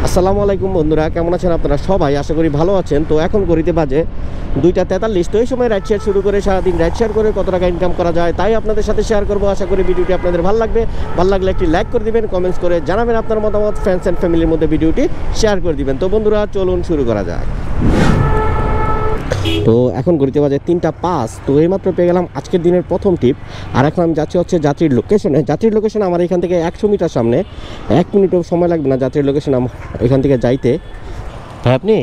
আসসালামু আলাইকুম বন্ধুরা, কেমন আছেন আপনারা সবাই? আশা করি ভালো আছেন। তো এখন ঘড়িতে বাজে 2:43। তো এই সময় রাইড শেয়ার শুরু করে সারাদিন রাইড শেয়ার করে কত টাকা ইনকাম করা যায় তাই আপনাদের সাথে শেয়ার করবো। আশা করি ভিডিওটি আপনাদের ভালো লাগবে। ভালো লাগলে একটি লাইক করে দিবেন, কমেন্টস করে জানাবেন আপনার মতামত, ফ্রেন্ডস অ্যান্ড ফ্যামিলির মধ্যে ভিডিওটি শেয়ার করে দিবেন। তো বন্ধুরা চলুন শুরু করা যায়। তো এখন ঘড়িতে বাজে 3:05। তো এইমাত্র পেয়ে গেলাম আজকের দিনের প্রথম টিপ। আর এখন আমি যাচ্ছি হচ্ছে যাত্রীর লোকেশনে। আমার এখান থেকে 100 মিটার সামনে, 1 মিনিটও সময় লাগবে না যাত্রীর লোকেশন এখান থেকে যাইতে। ভাই আপনি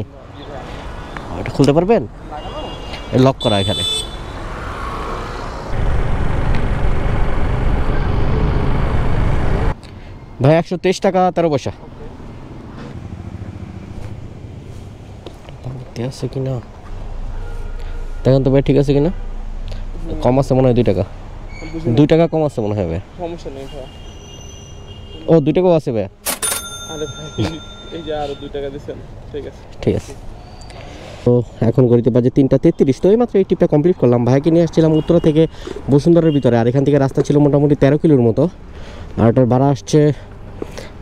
এটা খুলতে পারবেন? লক করা এখানে। ভাই 123 টাকা 13 পয়সা। আছে কিনা দেখেন তো ভাই, ঠিক আছে কিনা? কম আছে মনে হয় 2 টাকা, 2 টাকা কম আছে মনে হয় ভাই। সমস্যা নেই ভাই। ও 2 টাকাও আছে ভাই। আরে ভাই এই যে আরো 2 টাকা দিছেন, ঠিক আছে ঠিক আছে। তো এখন ঘড়িতে বাজে 3:33। তো এইমাত্র এই টিপটা কমপ্লিট করলাম। ভাইকে নিয়ে আসছিলাম উত্তরা থেকে বসুন্ধরার ভিতরে। আর এখান থেকে রাস্তা ছিল মোটামুটি 13 কিলোর মতো। আর এটার ভাড়া আসছে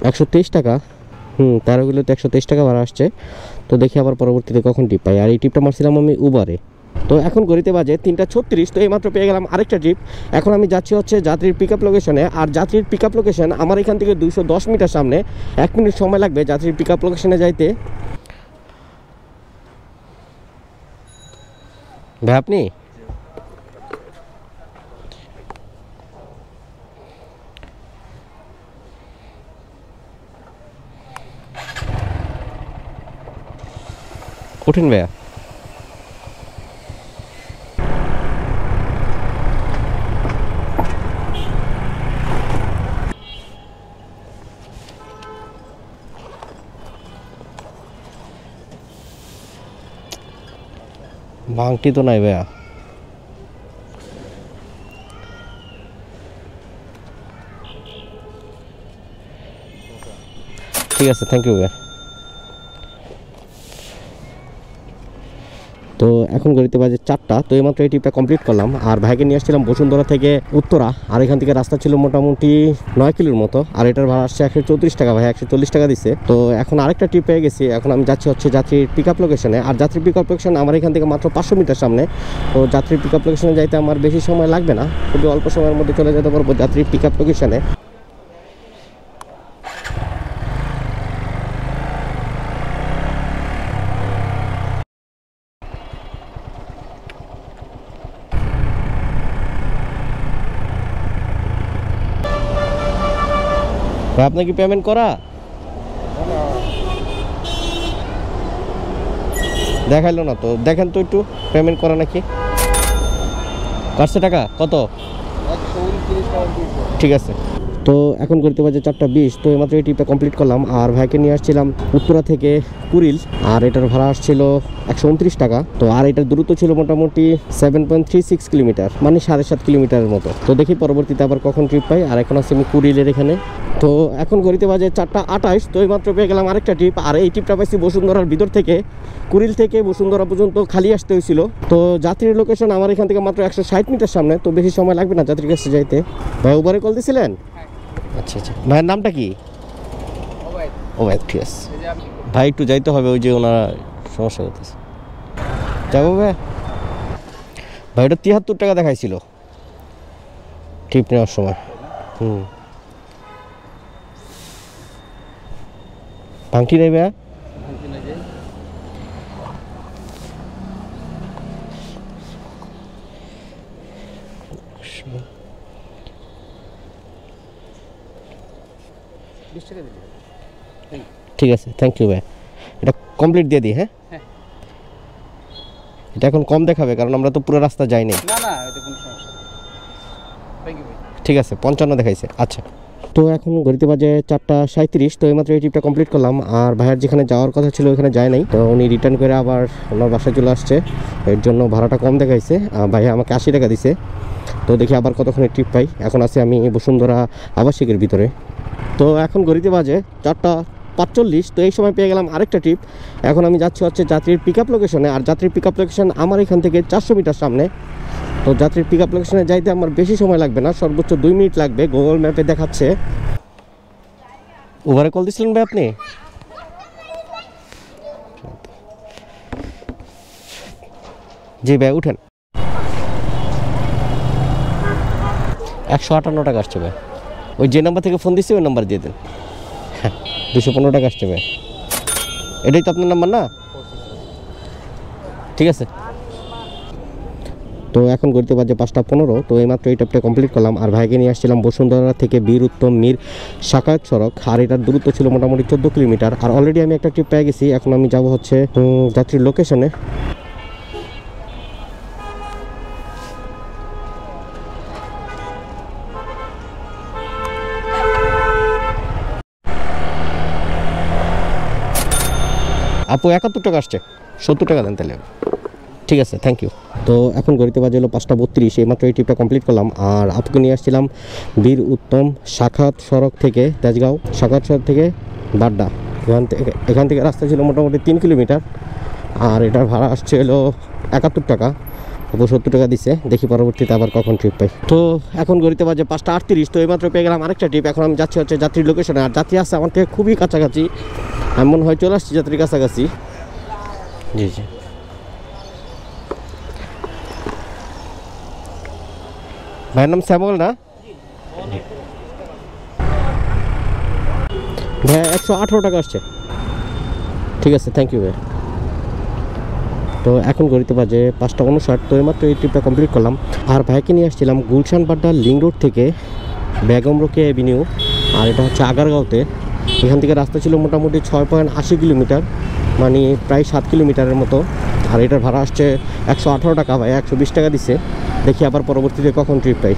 123 টাকা। 13 কিলোতে 123 টাকা ভাড়া আসছে। তো দেখি আবার পরবর্তীতে কখন টিপ পাই। আর এই টিপটা মারছিলাম আমি উবারে। তো এখন ঘড়িতে বাজে 3:36। তো এইমাত্র পেয়ে গেলাম আরেকটা ট্রিপ। এখন আমি যাচ্ছি হচ্ছে যাত্রীর পিক আপ লোকেশনে। আর যাত্রীর পিক আপ লোকেশন আমার এখান থেকে 210 মিটার সামনে। 1 মিনিট সময় লাগবে যাত্রীর পিক আপ লোকেশনে যাইতে। ভাই আপনি উঠেন ভাইয়া। ভাঙটি তো নাই ভাইয়া। ঠিক আছে, থ্যাংক ইউ ভাইয়া। তো এখন ঘড়িতে বাজে 4টা। তো এইমাত্র এই টিপটা কমপ্লিট করলাম। আর ভাইকে নিয়ে আসছিলাম বসুন্ধরা থেকে উত্তরা। আর এখান থেকে রাস্তা ছিল মোটামুটি 9 কিলোর মতো। আর এটার ভাড়া আসছে 134 টাকা। ভাই 140 টাকা দিচ্ছে। তো এখন আরেকটা টিপ পেয়ে গেছি। এখন আমি যাচ্ছি হচ্ছে যাত্রীর পিক আপ লোকেশনে। আর যাত্রীর পিক আপ লোকেশন আমার এখান থেকে মাত্র 500 মিটার সামনে। তো যাত্রীর পিক আপ লোকেশনে যাইতে আমার বেশি সময় লাগবে না, খুবই অল্প সময়ের মধ্যে চলে যেতে পারবো যাত্রীর পিক আপ লোকেশনে। আপনার কি পেমেন্ট করা? দেখাইলো না তো, দেখেন তো একটু পেমেন্ট করা নাকি। কাটছে টাকা কত? 129 টাকা। ঠিক আছে। তো এখন ঘড়িতে বাজে 4:20। তো এইমাত্র এই টিপটা কমপ্লিট করলাম। আর ভাইকে নিয়ে আসছিলাম উত্তরা থেকে কুড়িল। আর এটার ভাড়া আসছিল 129 টাকা। তো আর এটার দূরত্ব ছিল মোটামুটি 7.36 কিলোমিটার, মানে 7.5 কিলোমিটারের মতো। তো দেখি পরবর্তীতে আবার কখন ট্রিপ পাই। আর এখন আছি আমি কুড়িলের এখানে। তো এখন ঘড়িতে বাজে 4:28। তো এইমাত্র পেয়ে গেলাম আরেকটা ট্রিপ। আর এই ট্রিপটা পাইছি বসুন্ধরার ভিতর থেকে, কুড়িল থেকে বসুন্ধরা পর্যন্ত খালি আসতে হয়েছিল। তো যাত্রীর লোকেশন আমার এখান থেকে মাত্র 160 মিটার সামনে। তো বেশি সময় লাগবে না যাত্রীর কাছে যাইতে। ভাই উবারে কল দিয়েছিলেন? আচ্ছা আচ্ছা। ভাইয়ের নামটা কি? ওবায়দ। ঠিক আছে ভাই, একটু যাইতে হবে, ওই যে ওনারা সমস্যা করতেছে। যাবো ভাই। ভাই ওটা 73 টাকা দেখাইছিল ট্রিপ নেওয়ার সময়। ভাঙটি নেই ভাইয়া? ঠিক আছে, থ্যাংক ইউ ভাই। এটা কমপ্লিট দিয়ে দিই। হ্যাঁ, এটা এখন কম দেখাবে কারণ আমরা তো পুরো রাস্তা যাইনি। না না, এটা কোনো সমস্যা নেই। থ্যাংক ইউ ভাই। ঠিক আছে, 55 দেখাইছে। আচ্ছা। তো এখন ঘড়িতে বাজে 4:37। তো এইমাত্র এই ট্রিপটা কমপ্লিট করলাম। আর ভাইয়ের যেখানে যাওয়ার কথা ছিল ওখানে যায় নাই। তো উনি রিটার্ন করে আবার ওনার বাসায় চলে আসছে, এর জন্য ভাড়াটা কম দেখাইছে। ভাই আমাকে 80 টাকা দিছে। তো দেখি আবার কতক্ষণে ট্রিপ পাই। এখন আছি আমি বসুন্ধরা আবাসিকের ভিতরে। তো এখন ঘড়িতে বাজে 4:45। তো এই সময় পেয়ে গেলাম আরেকটা ট্রিপ। এখন আমি যাচ্ছি হচ্ছে যাত্রীর পিক আপ লোকেশনে। আর যাত্রীর পিক আপ লোকেশন আমার এখান থেকে 400 মিটার সামনে। তো যাত্রীর পিক আপ লোকেশনে যাইতে আমার বেশি সময় লাগবে না, সর্বোচ্চ 2 মিনিট লাগবে। গুগল ম্যাপে দেখাচ্ছে। উবারে কল দিছিলেন ভাই আপনি? জি ভাই উঠেন। 158 টাকা আসছে ভাই। ওই যে নাম্বার থেকে ফোন দিচ্ছি ওই নাম্বার দিয়ে দেন। হ্যাঁ 215 টাকা আসছে ভাই। এটাই তো আপনার নাম্বার না? ঠিক আছে। তো এখন ঘুরতে বাজে 5:15। তো এইমাত্র এই ট্রিপটা কমপ্লিট করলাম আর ভাইকে নিয়ে আসছিলাম বসুন্ধরা থেকে বীর উত্তম মীর শাখায়ত সড়ক। আর এটার দূরত্ব ছিল মোটামুটি 14 কিলোমিটার। আর অলরেডি আমি একটা ট্রিপ পেয়ে গেছি। এখন আমি যাব হচ্ছে যাত্রীর লোকেশনে। আপু 71 টাকা আসছে, 70 টাকা দেন তাহলে। ঠিক আছে, থ্যাংক ইউ। তো এখন ঘড়িতে বাজে হলো 5:32। এইমাত্র এই ট্রিপটা কমপ্লিট করলাম আর আপুকে নিয়ে আসছিলাম বীর উত্তম শাখাত সড়ক থেকে তেজগাঁও, শাখাত সড়ক থেকে বাড্ডা। এখান থেকে রাস্তা ছিল মোটামুটি 3 কিলোমিটার আর এটার ভাড়া আসছে হলো 71 টাকা। আপু 70 টাকা দিচ্ছে, দেখি পরবর্তীতে আবার কখন ট্রিপ পাই। তো এখন ঘড়িতে বাজে 5:38। তো এইমাত্র পেয়ে গেলাম আরেকটা ট্রিপ। এখন আমি যাচ্ছি হচ্ছে যাত্রীর লোকেশনে। আর যাত্রী আছে আমার থেকে খুবই কাছাকাছি, আমি মনে হয় চলে আসছি যাত্রীর কাছাকাছি। জি জি। ভাইয়ের নাম শ্যামল না ভাই? 118 টাকা আসছে। ঠিক আছে, থ্যাংক ইউ ভাই। তো এখন ঘড়িতে বাজে 5:59। তো এইমাত্র এই ট্রিপটা কমপ্লিট করলাম আর ভাইকে নিয়ে আসছিলাম গুলশান বাড্ডা লিং রোড থেকে বেগম রোকেয়া এভিনিউ। আর এটা হচ্ছে আগারগাঁওতে। এখান থেকে রাস্তা ছিল মোটামুটি 6.80 কিলোমিটার, মানে প্রায় 7 কিলোমিটারের মতো। আর এটার ভাড়া আসছে 118 টাকা। ভাই 120 টাকা দিচ্ছে, দেখি আবার পরবর্তীতে কখন ট্রিপ পাই।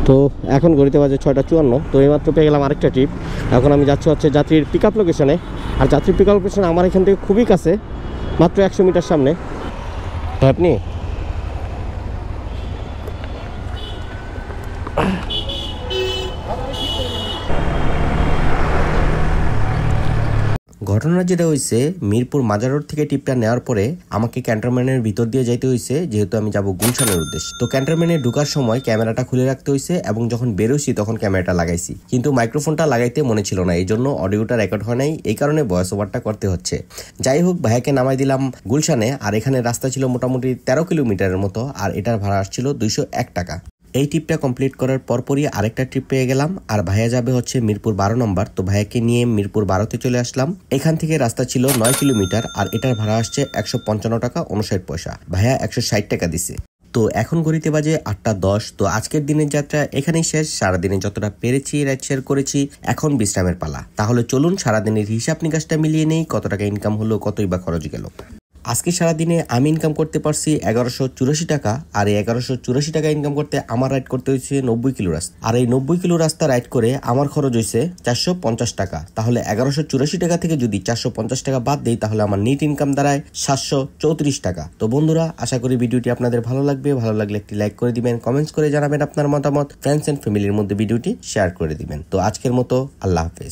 তো এখন ঘড়িতে বাজে 6:54। তো এইমাত্র পেয়ে গেলাম আরেকটা ট্রিপ। এখন আমি যাচ্ছি হচ্ছে যাত্রীর পিক আপ লোকেশনে। আর যাত্রীর পিক আপ লোকেশন আমার এখান থেকে খুবই কাছে, মাত্র 100 মিটার সামনে। তো আপনি ঘটনা যেটা হয়েছে, মিরপুর মাজার রোড থেকে টিপটা নেওয়ার পরে আমাকে ক্যান্টনমেন্টের ভিতর দিয়ে যাইতে হয়েছে, যেহেতু আমি যাব গুলশানের উদ্দেশ্যে। তো ক্যান্টনমেন্টে ঢোকার সময় ক্যামেরাটা খুলে রাখতে হয়েছে এবং যখন বেরোইছি তখন ক্যামেরাটা লাগাইছি, কিন্তু মাইক্রোফোনটা লাগাইতে মনে ছিল না, এই জন্য অডিওটা রেকর্ড হয় নাই, এই কারণে ভয়েস ওভারটা করতে হচ্ছে। যাই হোক, ভাইয়াকে নামাই দিলাম গুলশানে। আর এখানে রাস্তা ছিল মোটামুটি 13 কিলোমিটারের মতো আর এটার ভাড়া আসছিল 201 টাকা। এই ট্রিপটা কমপ্লিট করার পরপরই আরেকটা ট্রিপ পেয়ে গেলাম আর ভাইয়া যাবে হচ্ছে মিরপুর 12 নম্বর। তো ভাইয়াকে নিয়ে মিরপুর 12তে চলে আসলাম। এখান থেকে রাস্তা ছিল 9 কিলোমিটার আর এটার ভাড়া আসছে 155 টাকা 59 পয়সা। ভাইয়া 160 টাকা দিছে। তো এখন ঘড়িতে বাজে 8:10। তো আজকের দিনের যাত্রা এখানেই শেষ। সারাদিনে যতটা পেরেছি রাইড শেয়ার করেছি, এখন বিশ্রামের পালা। তাহলে চলুন সারাদিনের হিসাব নিকাশটা মিলিয়ে নেই, কত টাকা ইনকাম হলো, কতই বা খরচ গেল। আজকে সারাদিনে আমি ইনকাম করতে পারছি 1184 টাকা। আর এই 1184 টাকা ইনকাম করতে আমার রাইড করতে হয়েছে 90 কিলো রাস্তা। আর এই 90 কিলো রাস্তা রাইড করে আমার খরচ হয়েছে 450 টাকা। তাহলে 1184 টাকা থেকে যদি 450 টাকা বাদ দেই তাহলে আমার নিট ইনকাম দাঁড়ায় 734 টাকা। তো বন্ধুরা, আশা করি ভিডিওটি আপনাদের ভালো লাগবে। ভালো লাগলে একটি লাইক করে দিবেন, কমেন্টস করে জানাবেন আপনার মতামত, ফ্রেন্ডস এন্ড ফ্যামিলির মধ্যে ভিডিওটি শেয়ার করে দিবেন। তো আজকের মতো আল্লাহ হাফেজ।